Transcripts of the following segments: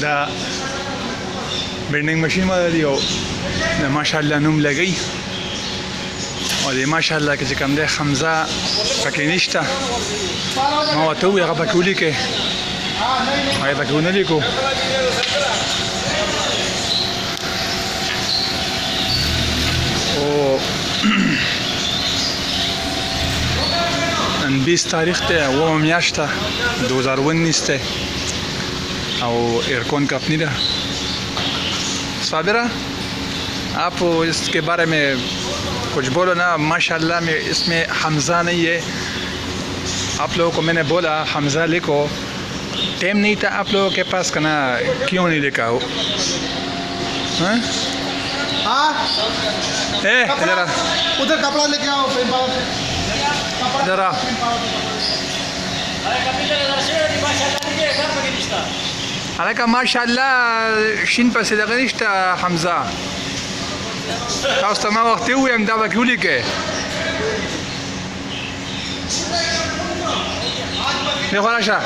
دا بینډینګ ماشین ما دیو د ماشاءالله نوم لګی او د ماشاءالله کې چې کوم دی حمزه پکې نشته ما ورته وویل هغه پکې ولیکئ هغه پکې ونه لیکو او نن 20 تاریخ ته اوومه میاشت ده 2019 ته او aircon company का साबिरा आप इसके बारे में कुछ बोलो ना माशाल्लाह में इसमें हमज़ा नहीं है आप लोगों को मैंने बोला हमज़ा लिखो टाइम नहीं था आप लोगों के पास का ना क्यों नहीं लिखा हो हाँ जरा उधर कपड़ा लेके आओ जरा عليك ما شاء الله شين بس إذا غنيشت حمزة تاوست ما وقتي ويم دابك يوليك نخونا شا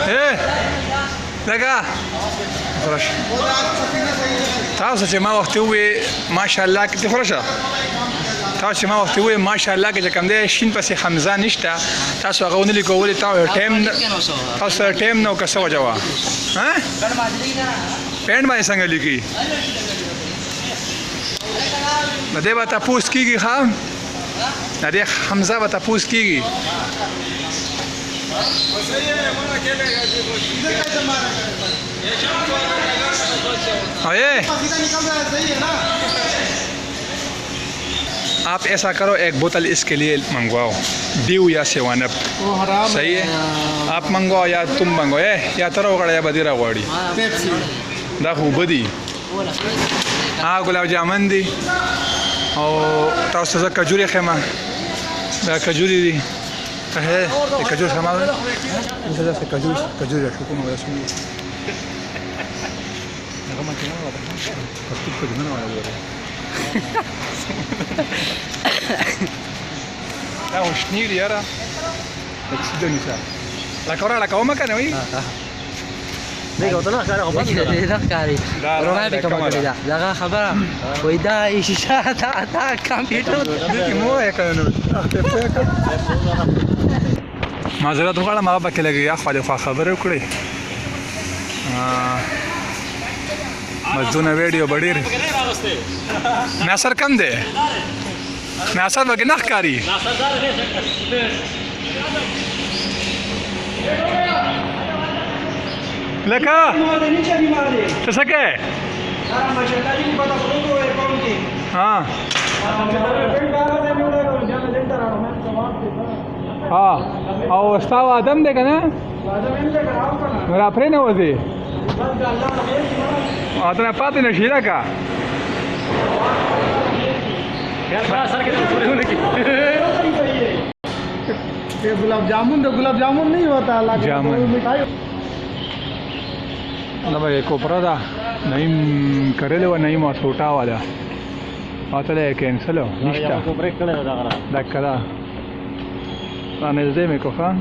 ايه لقا خلاص تاوست ما وقتي وي ما شاء الله كنت خلاص تاسو ما وخت وي ماشاءالله کې کوم دی شین پسې حمزه نشته تاسو هغه ونلی کولې تاسو ټیم نو کسو وجوا ها پېند باندې څنګه لیکي نو دې به تاسو کیږي خام نه دې حمزه به تاسو کیږي आप ऐसा करो एक बोतल इसके लिए मंगवाओ ड्यू या सेवन अप सही है आप मंगवाओ या तुम मंगवाओ या तरो गड़ा या बदीरा वाड़ी दाखू बदी हाँ गुलाब जामुन दी और ताऊ सजा खजूरी खेमा दा खजूरी दी है खजूर खेमा सजा से खजूर रखो को मगर सुनिए नगमा क्या हुआ कब तक कुछ ना हुआ لا وشنيل يرى تكسدني سا لا كورا لا كوما كان وي دغه وطن کار او باندې دغه کاری روغه به کومه ده دغه خبره وای دا شیشه تا کمپیوټر دې مو یې کنه معذرت وکړه ما به کې لګي اخو د خبره وکړي مزدونه ویډیو بډیر ناصر کم دی ناصر وګ نه ښکاری لکه څه څه ها ها او استاو ادم دی کنه را پرې نه وځي اتنا پاتې نشي راکا गुलाब जामुन नहीं होता जामुन ना भाई कोपरा था नहीं करे ले वो नहीं मौसूटा वाला आता ले कैंसिल हो निश्चित ब्रेक करे करा आने दे मेरे को खान